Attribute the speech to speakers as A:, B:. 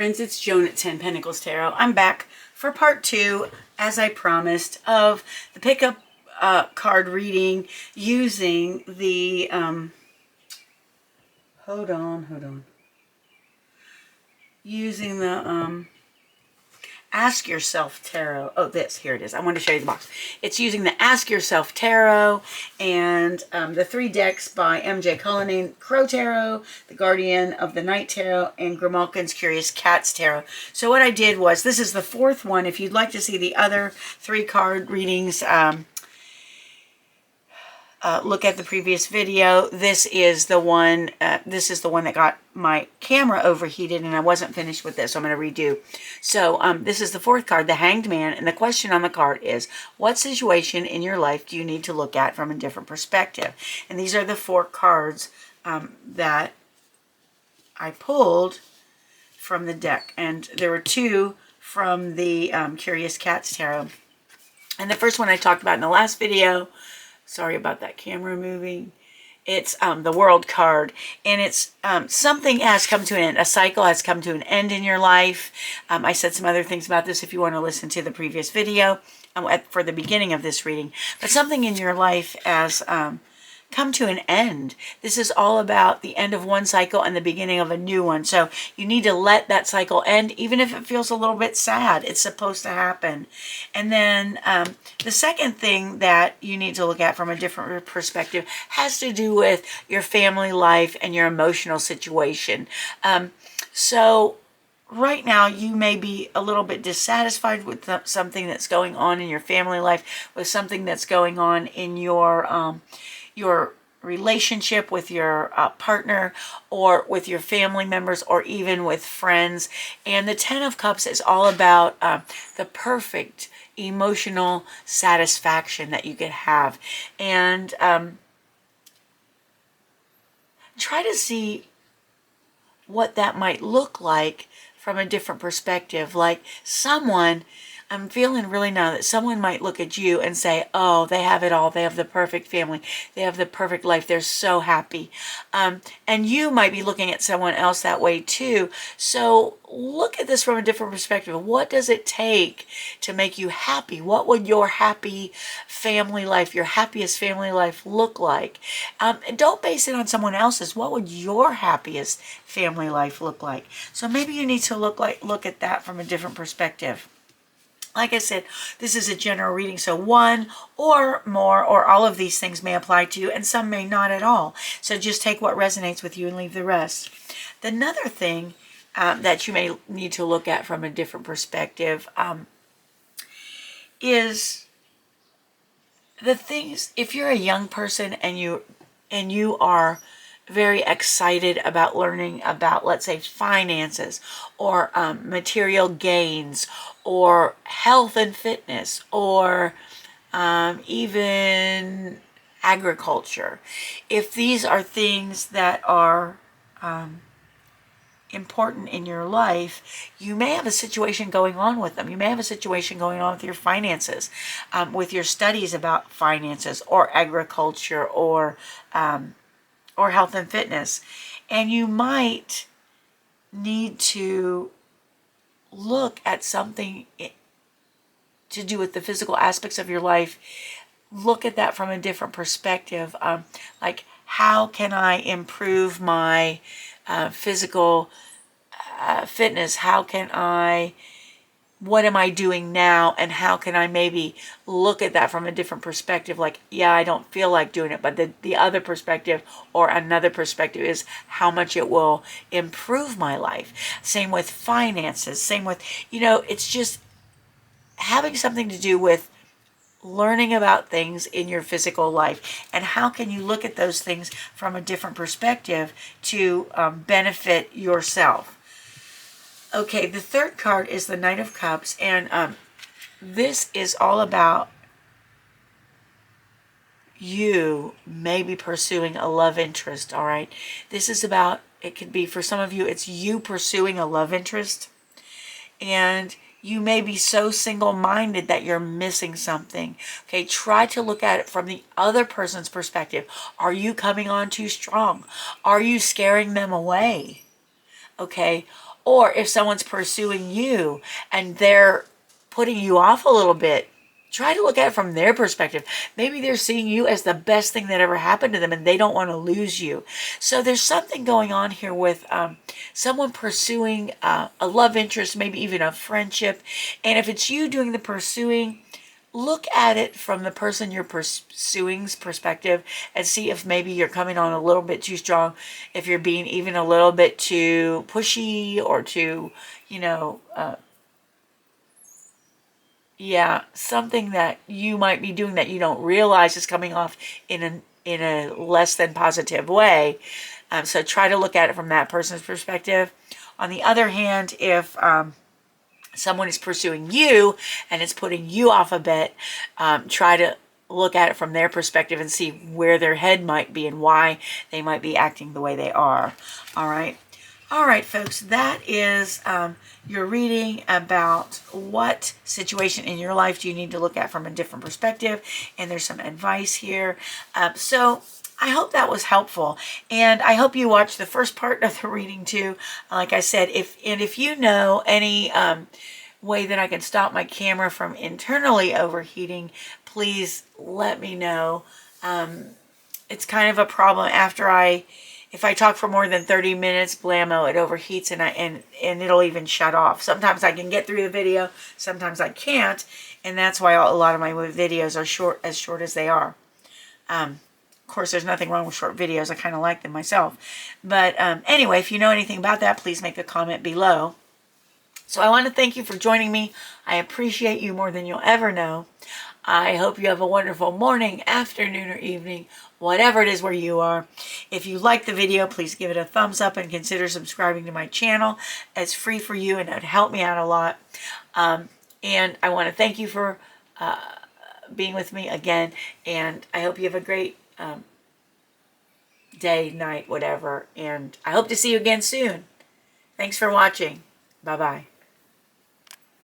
A: Friends, it's Joan at 10 Pentacles Tarot. I'm back for part 2, as I promised, of the pickup card reading using the, using the, Ask Yourself Tarot. Oh, here it is. I wanted to show you the box. It's using the Ask Yourself Tarot and the 3 decks by M.J. Cullinane Crow Tarot, the Guardian of the Night Tarot, and Grimalkin's Curious Cats Tarot. So what I did was, this is the 4th one. If you'd like to see the other 3 card readings, look at the previous video. This is the one. This is the one that got my camera overheated, and I wasn't finished with this, so I'm going to redo. So this is the 4th card, the Hanged Man, and the question on the card is: what situation in your life do you need to look at from a different perspective? And these are the 4 cards that I pulled from the deck, and there were 2 from the Curious Cats Tarot. And the first one I talked about in the last video. Sorry about that camera moving. It's the World card, and it's something has come to an end. A cycle has come to an end in your life. I said some other things about this if you want to listen to the previous video for the beginning of this reading. But something in your life has come to an end. This is all about the end of one cycle and the beginning of a new one. So you need to let that cycle end, even if it feels a little bit sad. It's supposed to happen. And then the second thing that you need to look at from a different perspective has to do with your family life and your emotional situation. So right now, you may be a little bit dissatisfied with something that's going on in your family life, with something that's going on in your relationship with your partner, or with your family members, or even with friends. And the 10 of Cups is all about the perfect emotional satisfaction that you could have. And try to see what that might look like from a different perspective. Like I'm feeling really now that someone might look at you and say, oh, they have it all. They have the perfect family. They have the perfect life. They're so happy. And you might be looking at someone else that way too. So look at this from a different perspective. What does it take to make you happy? What would your happy family life, your happiest family life look like? And don't base it on someone else's. What would your happiest family life look like? So maybe you need to look at that from a different perspective. Like I said, this is a general reading, so one or more or all of these things may apply to you, and some may not at all. So just take what resonates with you and leave the rest. Another thing that you may need to look at from a different perspective is the things. If you're a young person and you are very excited about learning about, let's say, finances, or material gains, or health and fitness, or even agriculture. If these are things that are important in your life, you may have a situation going on with them. You may have a situation going on with your finances, with your studies about finances, or agriculture, or health and fitness. And you might need to look at something to do with the physical aspects of your life. Look at that from a different perspective. Like, how can I improve my physical fitness? What am I doing now, and how can I maybe look at that from a different perspective? Like, yeah, I don't feel like doing it, but the other perspective, or another perspective, is how much it will improve my life. Same with finances, same with, it's just having something to do with learning about things in your physical life, and how can you look at those things from a different perspective to benefit yourself. Okay, the 3rd card is the Knight of Cups, and this is all about you maybe pursuing a love interest, all right? This is about, it could be, for some of you, it's you pursuing a love interest, and you may be so single-minded that you're missing something. Okay, try to look at it from the other person's perspective. Are you coming on too strong? Are you scaring them away? Okay, Or if someone's pursuing you and they're putting you off a little bit, try to look at it from their perspective. Maybe they're seeing you as the best thing that ever happened to them and they don't want to lose you. So there's something going on here with someone pursuing a love interest, maybe even a friendship. And if it's you doing the pursuing, look at it from the person you're pursuing's perspective and see if maybe you're coming on a little bit too strong, if you're being even a little bit too pushy or too, yeah, something that you might be doing that you don't realize is coming off in a less than positive way. So try to look at it from that person's perspective. On the other hand, if someone is pursuing you and it's putting you off a bit, try to look at it from their perspective and see where their head might be and why they might be acting the way they are. All right. All right, folks, that is your reading about what situation in your life do you need to look at from a different perspective. And there's some advice here. So I hope that was helpful. And I hope you watched the first part of the reading too. Like I said, if you know any way that I can stop my camera from internally overheating, please let me know. It's kind of a problem if I talk for more than 30 minutes, blammo, it overheats and it'll even shut off. Sometimes I can get through the video, sometimes I can't, and that's why a lot of my videos are as short as they are. Of course, there's nothing wrong with short videos. I kind of like them myself. But anyway, if you know anything about that, please make a comment below. So I want to thank you for joining me. I appreciate you more than you'll ever know. I hope you have a wonderful morning, afternoon, or evening, whatever it is where you are. If you like the video, please give it a thumbs up and consider subscribing to my channel. It's free for you and it would help me out a lot. And I want to thank you for being with me again. And I hope you have a great day, night, whatever. And I hope to see you again soon. Thanks for watching. Bye-bye.